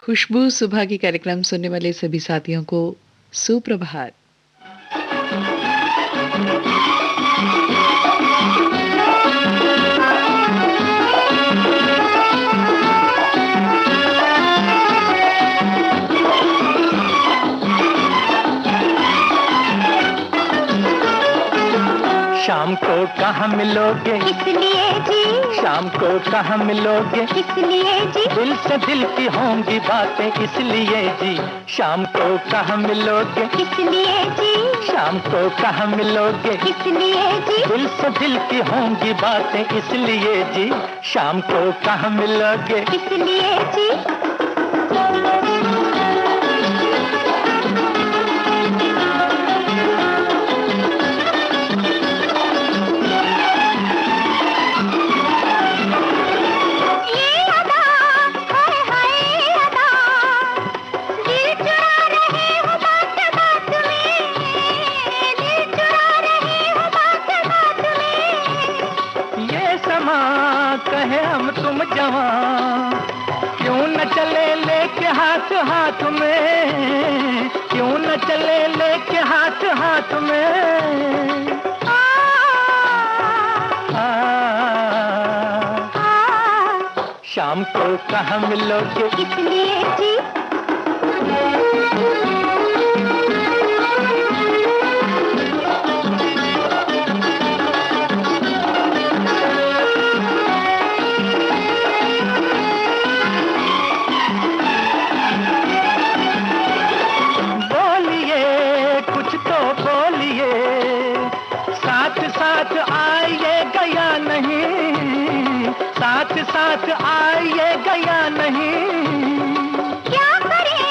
खुशबू सुबह की कार्यक्रम सुनने वाले सभी साथियों को सुप्रभात। शाम को कहाँ मिलोगे इसलिए जी, शाम को कहाँ मिलोगे इसलिए जी, दिल से दिल की होंगी बातें इसलिए जी। शाम को कहाँ मिलोगे इसलिए जी, शाम को कहाँ मिलोगे इसलिए जी, दिल से दिल की होंगी बातें इसलिए जी। शाम को कहाँ मिलोगे इसलिए जी। कहे हम तुम जवां, क्यों न चले लेके हाथ हाथ में, क्यों न चले लेके हाथ हाथ में। शाम को कहाँ मिलोगे इसलिए जी। साथ आइएगा या नहीं, साथ साथ आइएगा या नहीं। क्या करें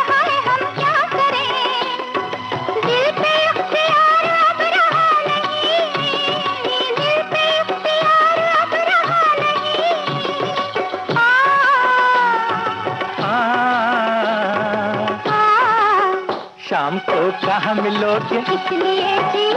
हाय हम क्या करें, दिल पे इख्तियार अब रहा नहीं, दिल पे इख्तियार अब रहा नहीं। शाम को कहाँ मिलोगे इसलिए जी।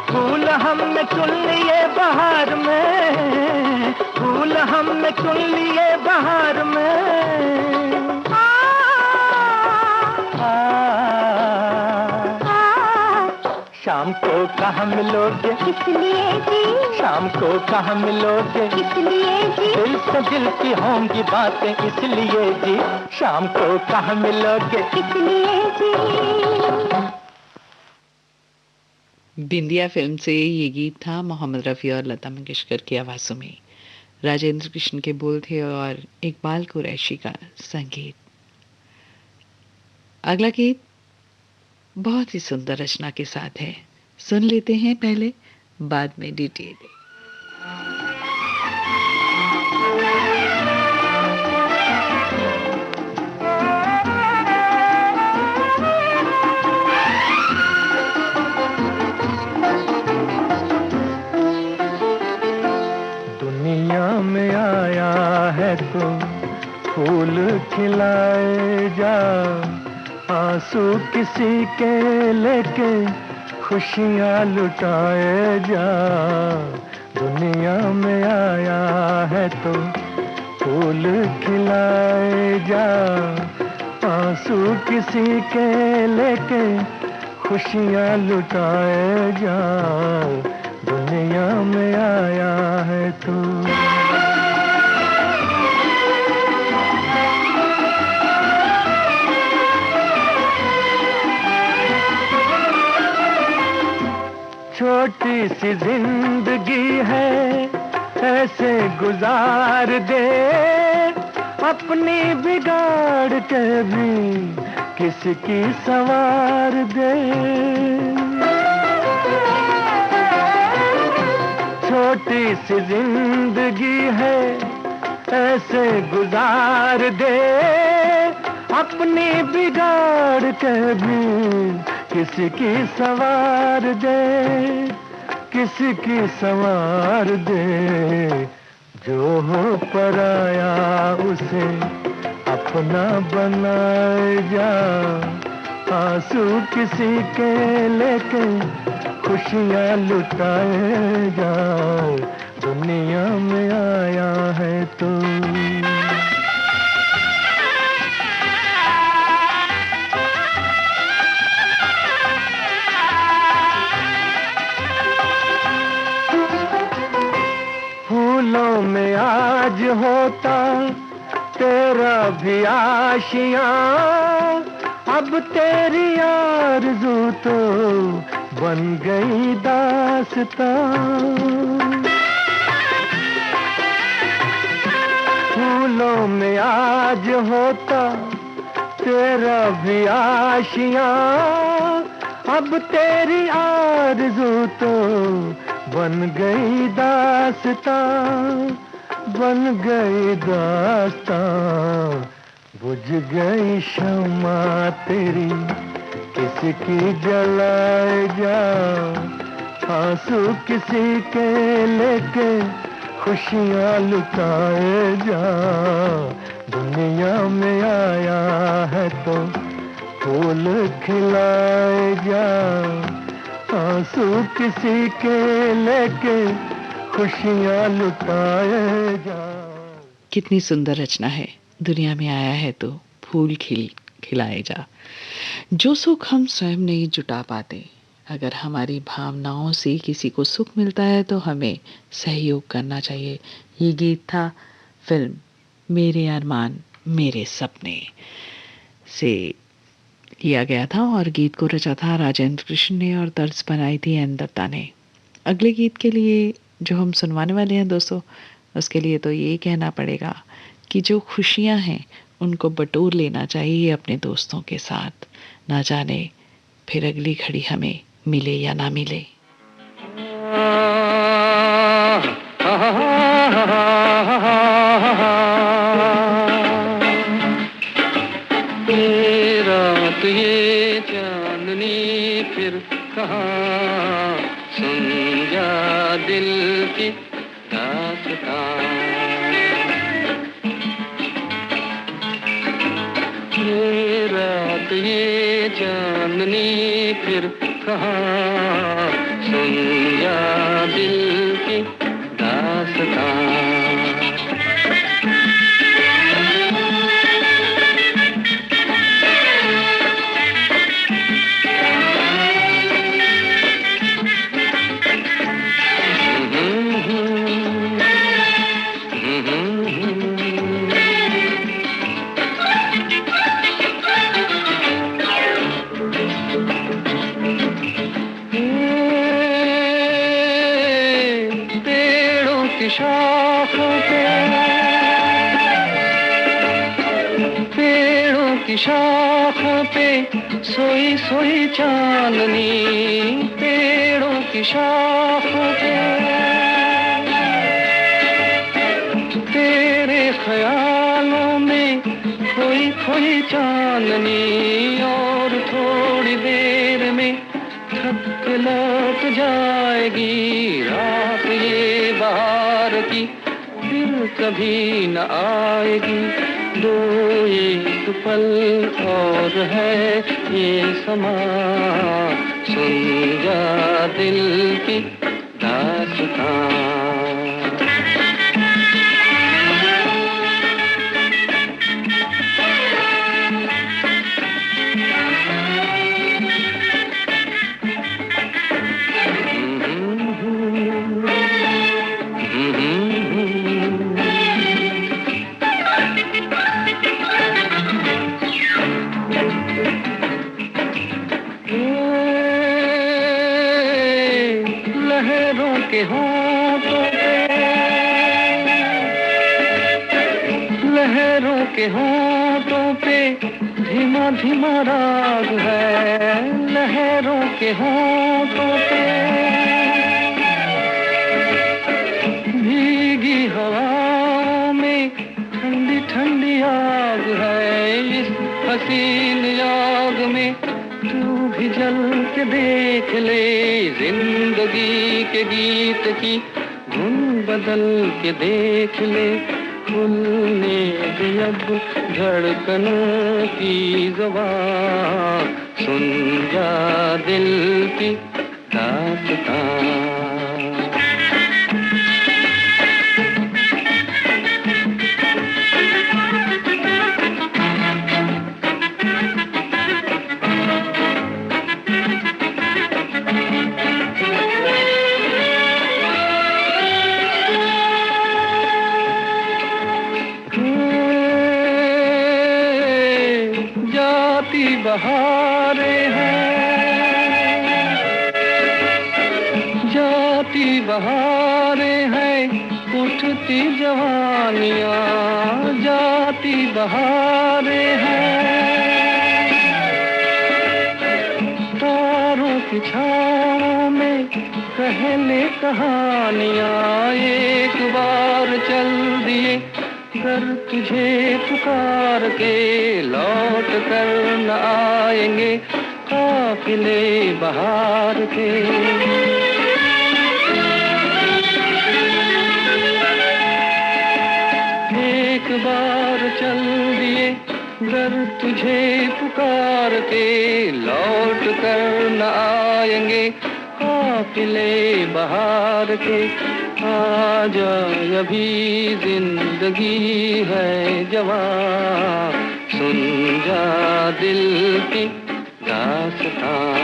फूल हमने चुन लिए बहार में, फूल हमने चुन लिए बहार में। शाम को कहाँ मिलोगे इसलिए जी, शाम को कहाँ मिलोगे इसलिए जी, दिल से दिल की होंगी बातें इसलिए जी। शाम को कहाँ मिलोगे इसलिए जी। बिंदिया फिल्म से ये गीत था मोहम्मद रफ़ी और लता मंगेशकर की आवाज़ों में। राजेंद्र कृष्ण के बोल थे और इकबाल कुरैशी का संगीत। अगला गीत बहुत ही सुंदर रचना के साथ है, सुन लेते हैं पहले, बाद में डिटेल। में आया है तो फूल खिलाए जा, आंसू किसी के लेके खुशियाँ लुटाए जा। दुनिया में आया है तो फूल खिलाए जा, आंसू किसी के लेके खुशियाँ लुटाए जा। दुनिया में आया है तो छोटी सी जिंदगी है ऐसे गुजार दे, अपनी बिगाड़ के भी किसकी संवार दे। छोटी सी जिंदगी है, ऐसे गुजार दे, अपनी बिगाड़ के भी किसी की संवार दे, किसी की संवार दे। जो हो पराया उसे अपना बनाए जा, आंसू किसी के लेके खुशियाँ लुटाए जा, दुनिया में आया है तो। फूलों में आज होता तेरा भी आशियाँ, अब तेरी आरज़ू तो बन गई दास्तां। फूलों में आज होता तेरा भी आशियाँ, अब तेरी आरज़ू तो बन गई दास्तां, बन गई दास्तां। बुझ गई शम्मा तेरी किसकी जलाए जा, आंसू किसी के लेके खुशियाँ लुटाए जा, दुनिया में आया है तो फूल खिलाए जा, आंसू किसी के लेके खुशियाँ लुटाए जा। कितनी सुंदर रचना है। दुनिया में आया है तो फूल खिलाए जा। जो सुख हम स्वयं नहीं जुटा पाते, अगर हमारी भावनाओं से किसी को सुख मिलता है तो हमें सहयोग करना चाहिए। ये गीत था फिल्म मेरे अरमान मेरे सपने से लिया गया था और गीत को रचा था राजेंद्र कृष्ण ने और तर्ज बनाई थी एन दत्ता ने। अगले गीत के लिए जो हम सुनवाने वाले हैं दोस्तों, उसके लिए तो ये कहना पड़ेगा कि जो खुशियां हैं उनको बटोर लेना चाहिए अपने दोस्तों के साथ, ना जाने फिर अगली घड़ी हमें मिले या ना मिले। रात ये चांदनी फिर कहाँ, सुन जा दिल की दास्तां। रात ये चांदनी फिर कहाँ, सुन जा दिल की दास्तां। पेड़ों की शाखों पे सोई सोई चांदनी, पेड़ों की शाखों पे तेरे ख्यालों में खोई खोई चांदनी, और थोड़ी देर में थक के लौट जाएगी रात ये बहार की, फिर कभी न आएगी। दो एक पल और है ये समा, सुन जा दिल की दास्तां। लहरों के होंठों पे, लहरों के होंठों पे धीमा धीमा राग है, लहरों के होंठों पे चल के देख ले, जिंदगी के गीत की धुन बदल के देख ले, खुलने दे अब धड़कनों की ज़ुबान, सुन जा दिल की दास्तां। बहारें हैं, जाती बहारें हैं, उठती जवानियाँ, जाती बहारें हैं। तारों की छाँव में कहले कहानियाँ, एक बार चल दिए कर तुझे पुकार के लौट कर न आएंगे काफिले बहार के। एक बार चल दिए घर तुझे पुकार के लौट कर न आएंगे काफिले बहार के। आजा अभी जिंदगी है जवां, सुन जा दिल की दास्तां,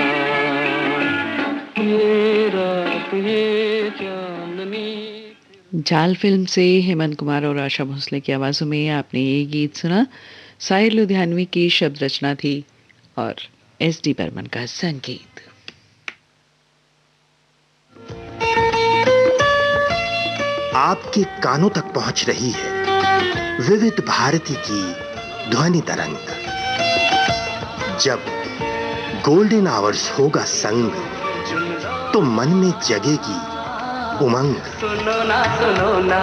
ये रात ये चांदनी। जाल फिल्म से हेमंत कुमार और आशा भोसले की आवाज़ों में आपने ये गीत सुना। साहिर लुधियानवी की शब्द रचना थी और एस.डी. बर्मन का संगीत। आपके कानों तक पहुंच रही है विविध भारती की ध्वनि तरंग। जब गोल्डन आवर्स होगा संग, तो मन में जगेगी उमंग। सुनो ना सुन लो ना।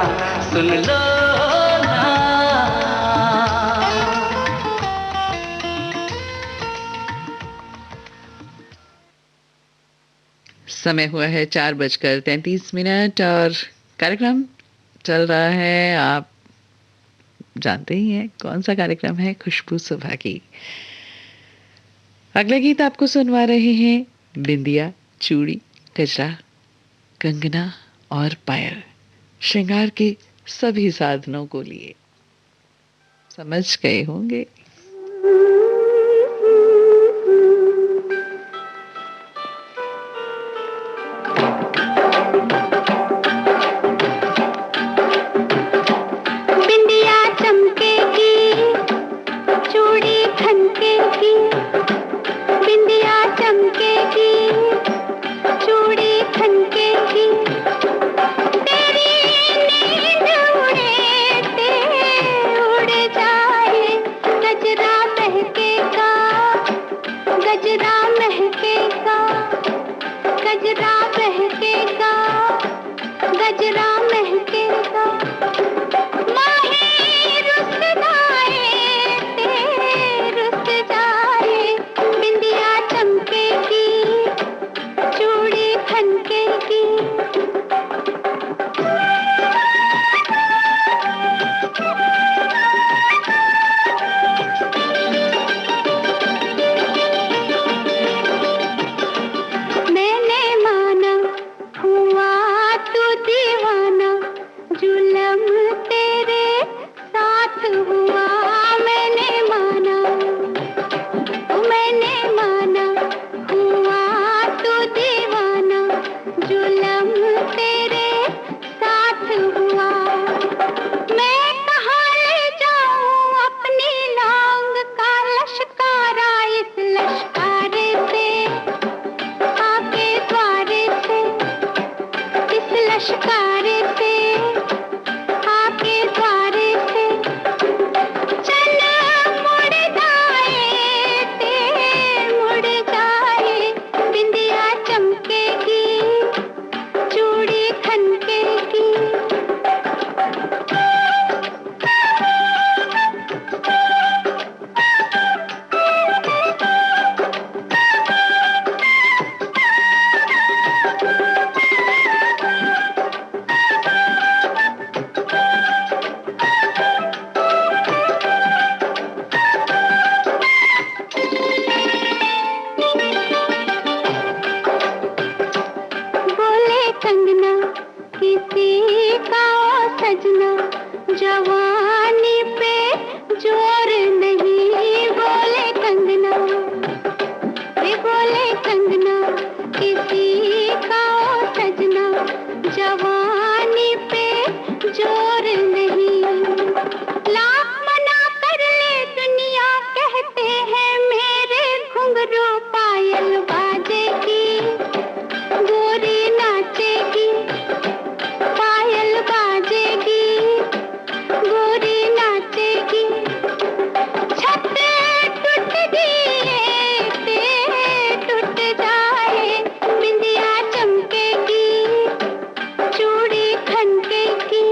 समय हुआ है 4:33 और कार्यक्रम चल रहा है, आप जानते ही हैं कौन सा कार्यक्रम है, खुशबू सुबह की। अगला गीत आपको सुनवा रहे हैं बिंदिया, चूड़ी, गजरा, कंगना और पायल, श्रृंगार के सभी साधनों को लिए। समझ गए होंगे। किसी का ओ सजना जवानी पे जोर नहीं, बोले कंगना, बोले कंगना, किसी का ओ सजना जवानी पे जोर नहीं। लाख मना कर ले दुनिया, कहते हैं मेरे घुंघरू पायल बाजेगी, गोरी नाचेगी, पायल बाजेगी, गोरी नाचेगी। छत टूट दिए टूट जाए, बिंदिया चमकेगी, चूड़ी खनकेगी।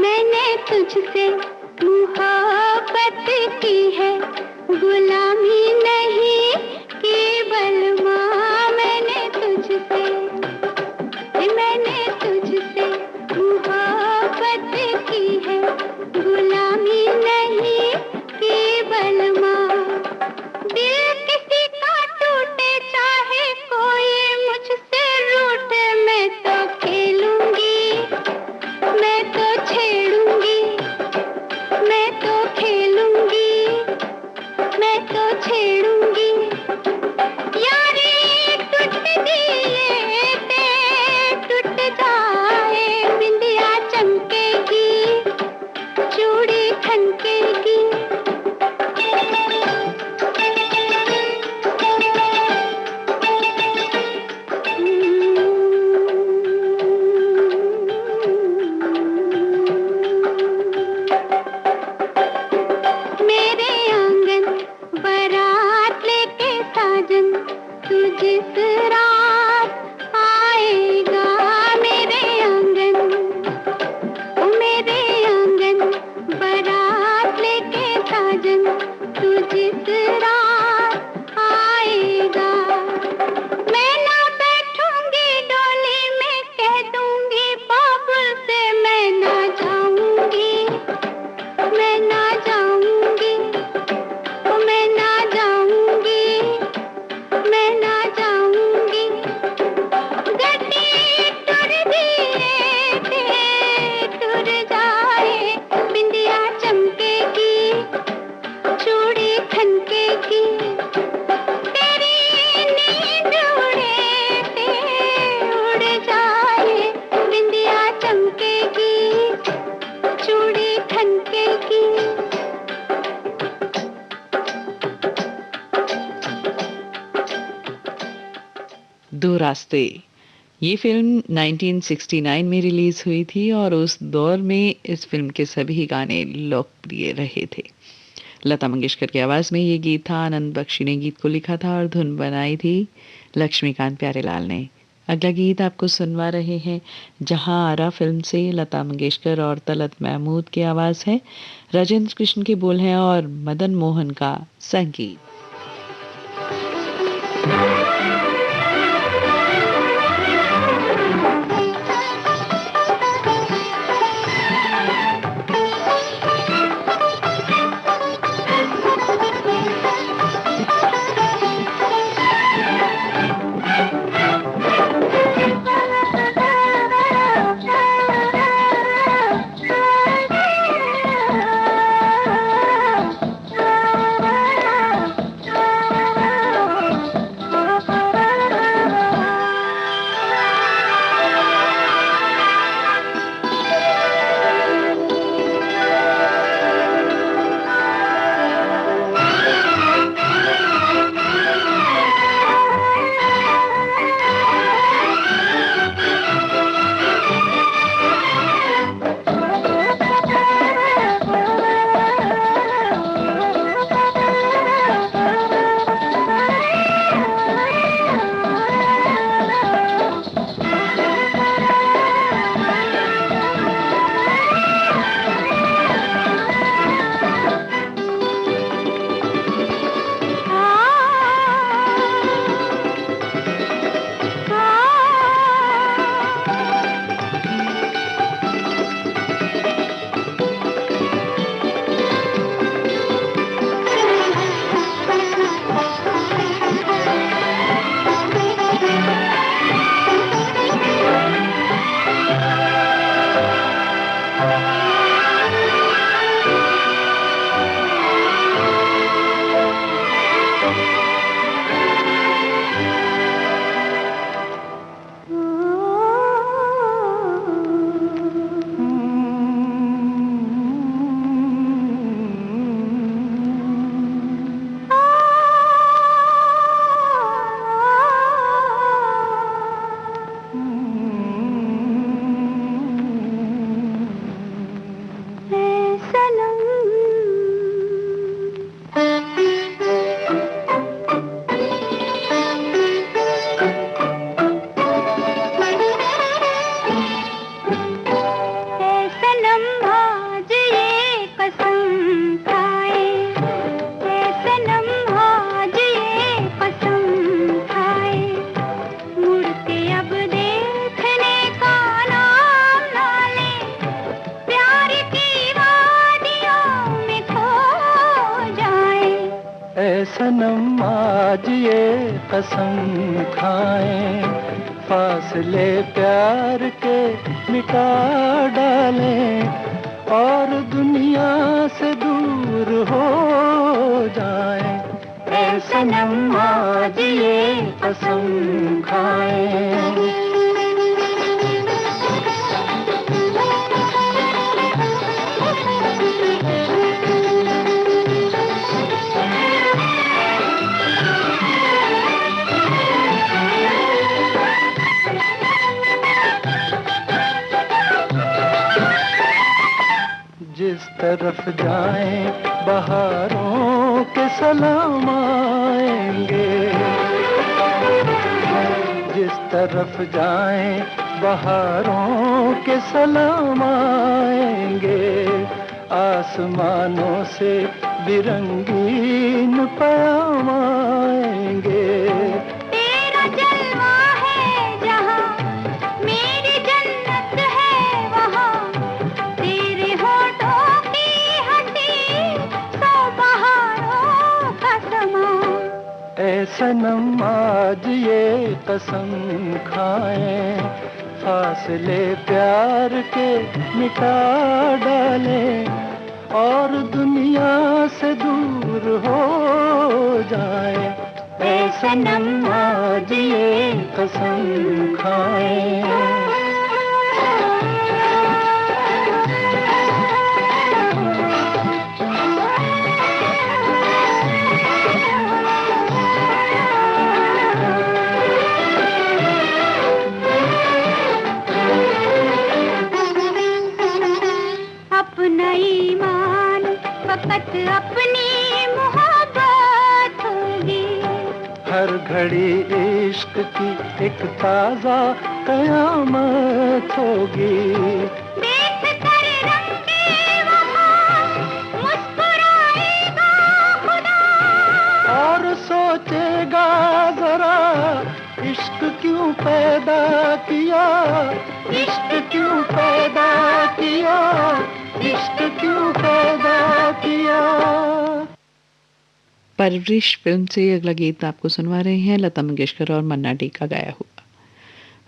मैंने तुझसे मोहब्बत की है, गुलामी नहीं केवल माँ। मैंने तुझसे मोहब्बत की है, गुलामी नहीं केवल माँ। दिल किसी का टूटे चाहे कोई मुझसे रूठे, मैं तो खेलूंगी, मैं तो छेड़ूंगी, मैं तो खेलूंगी, मैं तो छेड़ूंगी। यारी टूट दिए टूट जाए, बिंदिया चमकेगी, चूड़ी खनकेगी। मेरे आंगन बारात लेके साजन, तू जिस रात आएगा। मेरे आंगन बारात लेके साजन, तू जिस रात आएगा। मैं ना बैठूंगी डोली में, कह दूंगी बाबुल से मैं ना जाऊंगी, मैं ना जाऊंगी, मैं ना जाऊंगी, मैं ना जाऊंगी। गड्डी टूट दिए टूट जाए, बिंदिया चमकेगी, चूड़ी खनकेगी। तेरी नींद उड़ जाए, बिंदिया चमकेगी, चूड़ी खनकेगी। दो रास्ते, ये फिल्म 1969 में रिलीज हुई थी और उस दौर में इस फिल्म के सभी गाने लोकप्रिय रहे थे। लता मंगेशकर की आवाज़ में ये गीत था। आनंद बख्शी ने गीत को लिखा था और धुन बनाई थी लक्ष्मीकांत प्यारेलाल ने। अगला गीत आपको सुनवा रहे हैं जहां आरा फिल्म से। लता मंगेशकर और तलत महमूद की आवाज़ है, राजेंद्र कृष्ण के बोल हैं और मदन मोहन का संगीत। Oh सनम आज ये कसम खाएं, फासले प्यार के मिटा डालें और दुनिया से दूर हो जाएं। ऐ सनम आज ये कसम खाएं। जिस तरफ जाएं बहारों के सलाम आएंगे, जिस तरफ जाएं बहारों के सलाम आएंगे, आसमानों से बिरंगीन पैगाम आएंगे। तेरा जलवा है जहाँ, मेरी जन्नत है वहाँ, तेरे होठों की हंसी सौ बहारों का समा। ऐ सनम आज ये कसम खाएं, फासले प्यार के मिटा डालें और दुनिया से दूर हो जाए। ऐ सनम आज ये कसम खाएं। अपना ईमान फकत अपनी मोहब्बत होगी, हर घड़ी इश्क की एक ताजा कयामत होगी। देख कर रंगे वहाँ मुस्कुराएगा खुदा, और सोचेगा जरा इश्क क्यों पैदा किया, इश्क क्यों पैदा किया, इश्क क्यों पैदा किया। परवरिश फिल्म से अगला गीत आपको सुनवा रहे हैं लता मंगेशकर और मन्ना डे का गाया हुआ।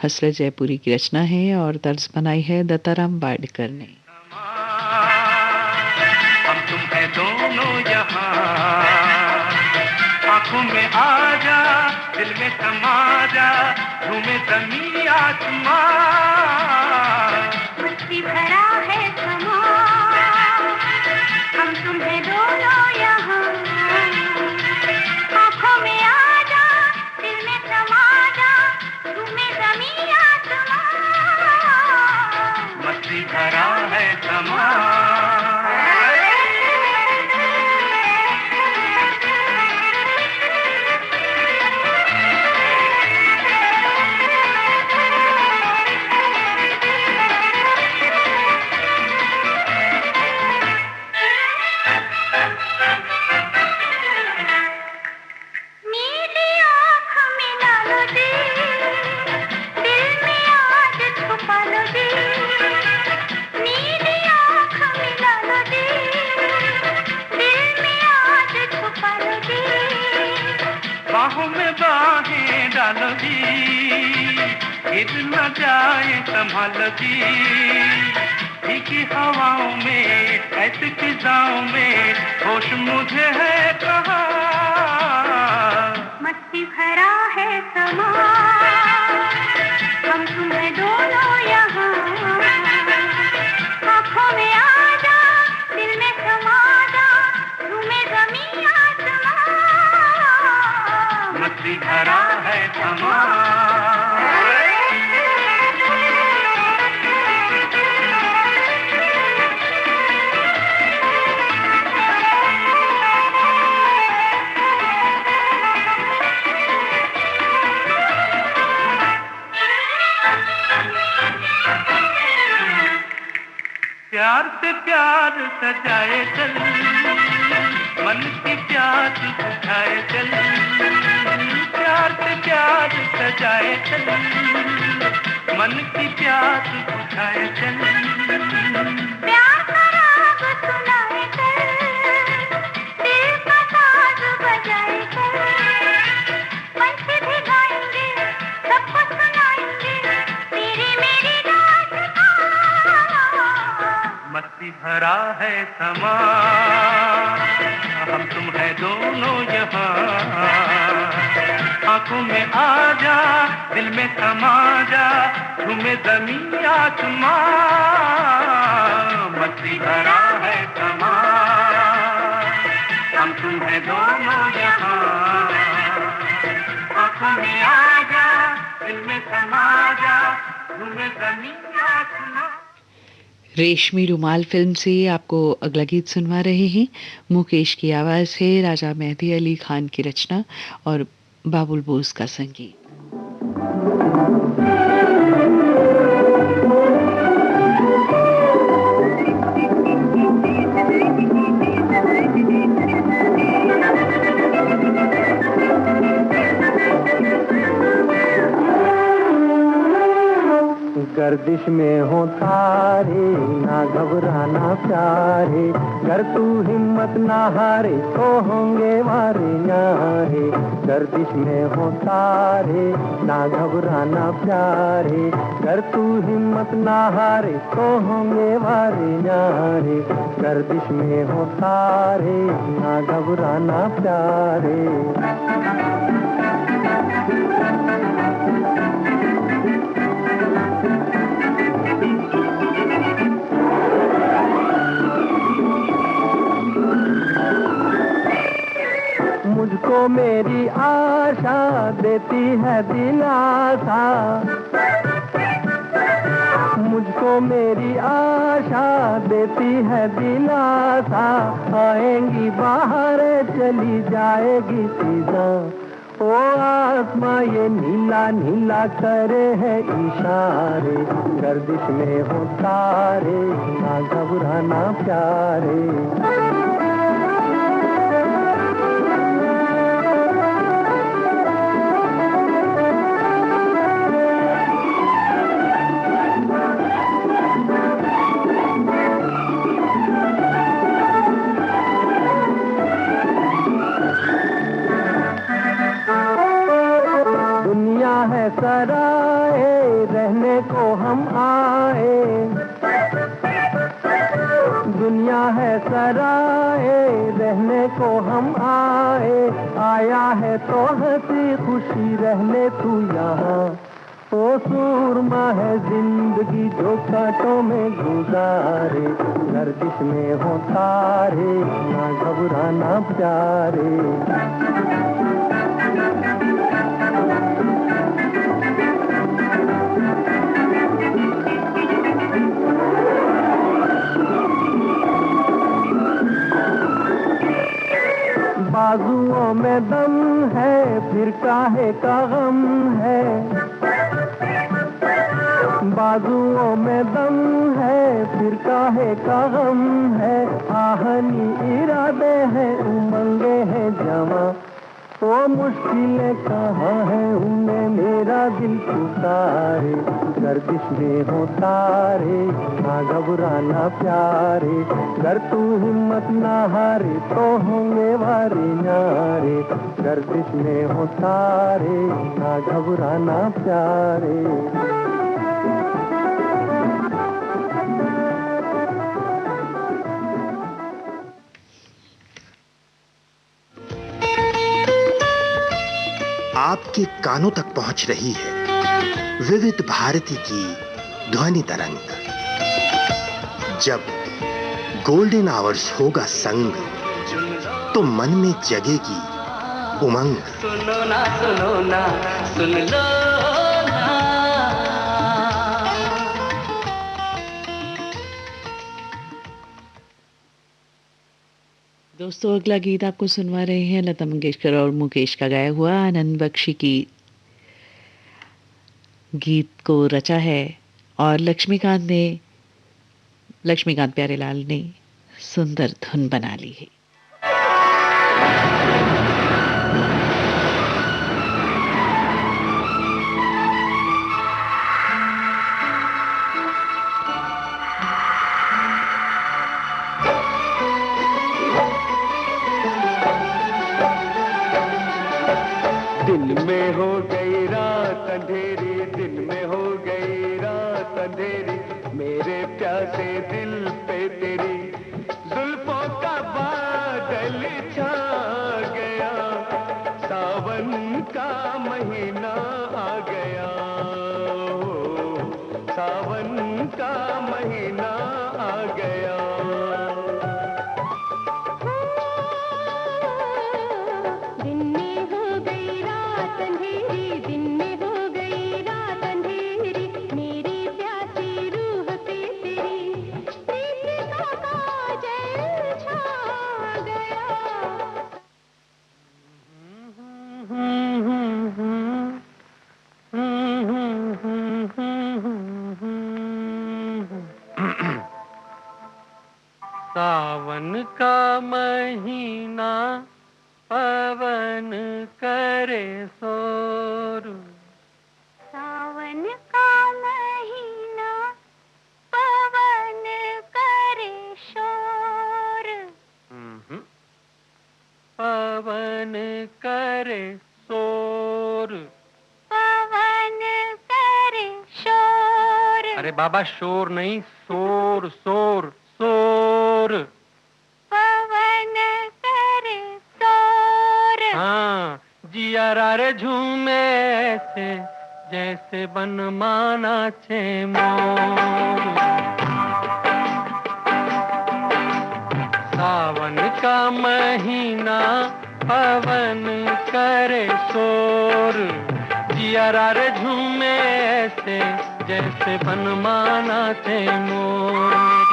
हसरत जयपुरी की रचना है और तर्ज बनाई है दत्ताराम वाडकर ने। हम तुम है दोनों यहाँ, आंखों में आ जा, दिल में समा जा, झूमे ज़मीं आसमां। मस्ती भरा है समा, हम तुम्हें दोनों यहाँ, आँखों में आ जा, दिल में समा जा, झूमे ज़मीं आसमां। मस्ती भरा है समा। बाहों में बाहें डालो जी, गिर न जाए संभालो जी। भीगी हवाओं में, ऐसी फिजाओं में, होश मुझे है कहाँ। मस्ती भरा है समा, हम तुम्हें दोनों यहाँ, आँखों में आ जा, दिल में समा जा, झूमे ज़मीं आसमां। मस्ती भरा है समा। प्यार से प्यार सजाए चल, मन की प्यास बुझाए चल। प्यार से प्यार सजाए चल, मन की प्यास बुझाए चल। प्यार का राग सुनाए चल, दिल का साज बजाए भरा है समा, हम तुम है दोनों यहाँ। आंखों में आ जा, दिल में समा जा, झूमे ज़मीं आसमां, मस्ती भरा है समा, हम तुम है दोनों यहाँ। आंखों में आ जा, दिल में समा जा, झूमे ज़मीं आसमां। रेशमी रुमाल फिल्म से आपको अगला गीत सुनवा रहे हैं। मुकेश की आवाज़ है, राजा मेहदी अली खान की रचना और बाबुल बोस का संगीत। गर्दिश में हो तारे, ना घबराना प्यारे, कर तू हिम्मत ना हारे तो होंगे मारे न्यारे। गर्दिश में हो तारे, ना घबराना प्यारे, कर तू हिम्मत ना हारे तो होंगे मारे न्यारे। गर्दिश में हो तारे, ना घबराना प्यारे। मुझको मेरी आशा देती है दिलासा, मुझको मेरी आशा देती है दिलासा। आएंगी बाहर चली जाएगी सीधा, ओ आसमां ये नीला नीला करे है इशारे। गर्दिश में हो तारे, ना घबराना प्यारे। सराए रहने को हम आए, दुनिया है सराए रहने को हम आए। आया है तो हंसी खुशी रहने तू यहाँ, ओ सूरमा है जिंदगी जो कांटों में गुजारे। गर्दिश में हो तारे, ना घबराना प्यारे। बाजुओं में दम है, फिर काहे का गम है। बाजुओं में दम है, फिर काहे का गम है। आहनी इरादे हैं, उमंगे हैं जमा, वो मुश्किलें कहाँ है उन्हें मेरा दिल पुकारे। गर्दिश में हो तारे, ना घबराना प्यारे, गर तू हिम्मत ना हारे तो होंगे वारे न्यारे। गर्दिश में हो तारे, ना घबराना प्यारे। आपके कानों तक पहुंच रही है विविध भारती की ध्वनि तरंग। जब गोल्डन आवर्स होगा संग, तो मन में जगेगी उमंग। सुनो ना सुन लो ना। दोस्तों, अगला गीत आपको सुनवा रहे हैं लता मंगेशकर और मुकेश का गाया हुआ। आनंद बख्शी की गीत को रचा है और लक्ष्मीकांत प्यारेलाल ने सुंदर धुन बना ली है। दिन में हो गई रात अंधेरी, दिन में हो गई रात अंधेरी, मेरे प्यासे दिल पे तेरी सावन का महीना पवन करे शोर। सावन का महीना पवन करे शोर। पवन करे शोर। पवन करे शोर। अरे बाबा शोर नहीं, शोर शोर शोर। पवन करे शोर। हाँ, जियारा रे झूमे ऐसे जैसे बनमाना चे मोर। सावन का महीना पवन करे शोर। जियारा रे झूमे ऐसे जैसे बनमाना चे मोर।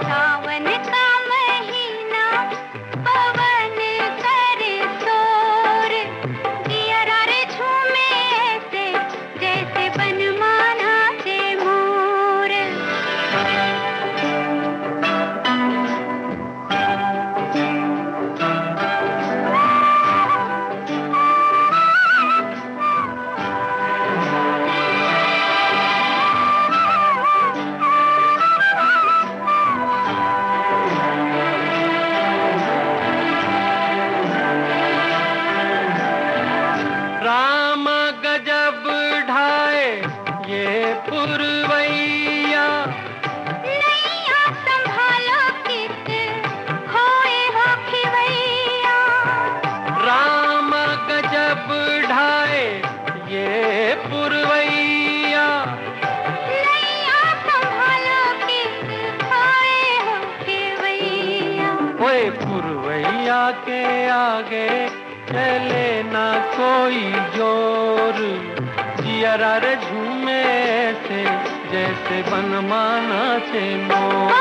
सावन का महीना पवन करे शोर। जियारा रे झूमे ऐसे जैसे बनमाना से मोर। राम गजब ढाए ये पुरवैया। नैया संभालो कित होए हो खिवैया। राम गजब ढाए ये पुरवैया। नैया संभालो कित होए हो खिवैया। ओए पुरवैया के आगे चले ना कोई जोर। जियारा रे झूमे ऐसे जैसे बनमाना से मोर।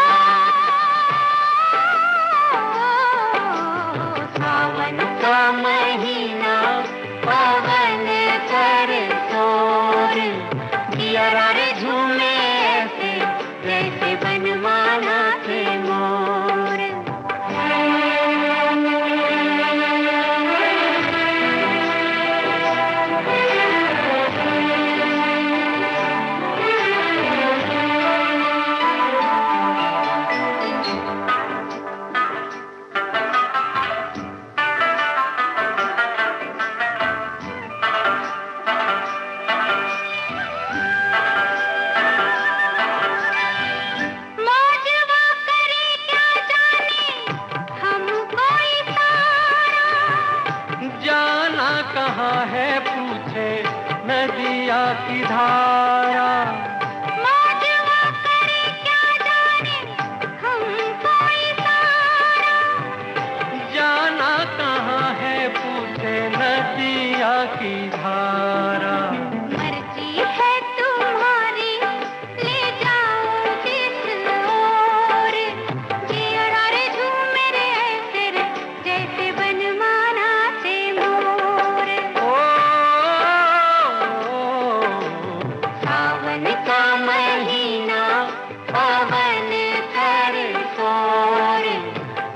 सावन का महीना पवन करे शोर। जियारा रे झूमे ऐसे जैसे बनमाना से मोर। मौजवा करे क्या जाने हमको इशारा। जाना कहाँ है पूछे नदिया की धारा। मौजवा करे क्या जाने हमको इशारा। जाना कहाँ है पूछे नदिया की धारा। मर्जी है तुम्हारी ले जाओ जिस ओर। जियारा रे झूमे रे ऐसे रे जैसे बनमाना से मोर। ओ, सावन का महीना पवन करे शोर।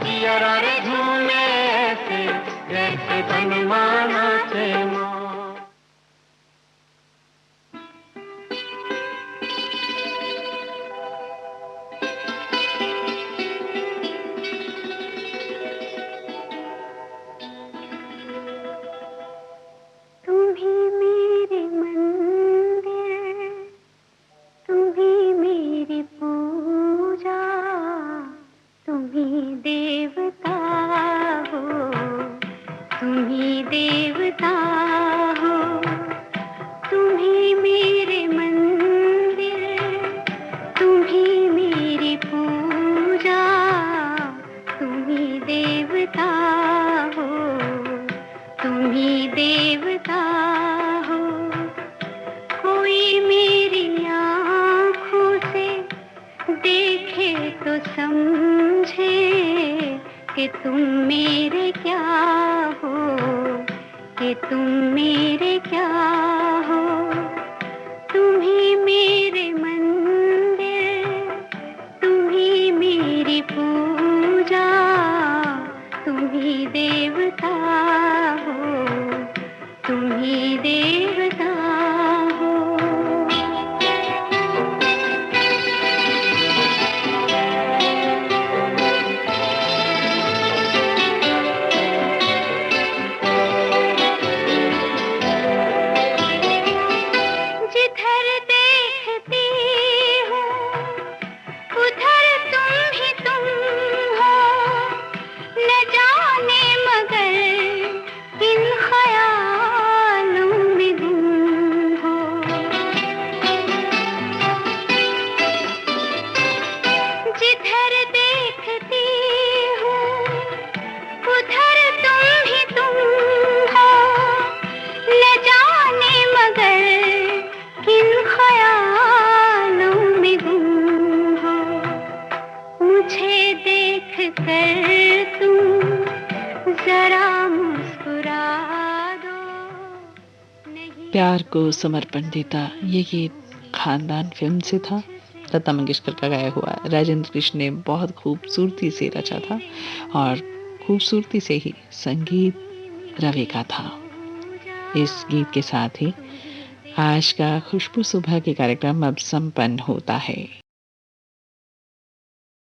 जियारा रे झूमे ऐसे जैसे बनमाना से मोर। तुम्ही मेरे मंदिर, तुम्ही मेरी पूजा। तुम्ही देवता हो, तुम्ही देवता हो। तुम्ही मेरे मंदिर, तुम्ही मेरी पूजा। तुम्ही देवता हो, तुम्ही देवता हो। कोई मेरी आँखों से देखे तो समझे कि तुम मेरे क्या हो, कि तुम मेरे क्या हो। तुम्ही मेरे मंदिर, प्यार को समर्पण देता, ये गीत खानदान फिल्म से था। लता मंगेशकर का गाया हुआ, राजेंद्र कृष्ण ने बहुत खूबसूरती से रचा था और खूबसूरती से ही संगीत रवि का था। इस गीत के साथ ही आज का खुशबू सुबह के कार्यक्रम अब संपन्न होता है।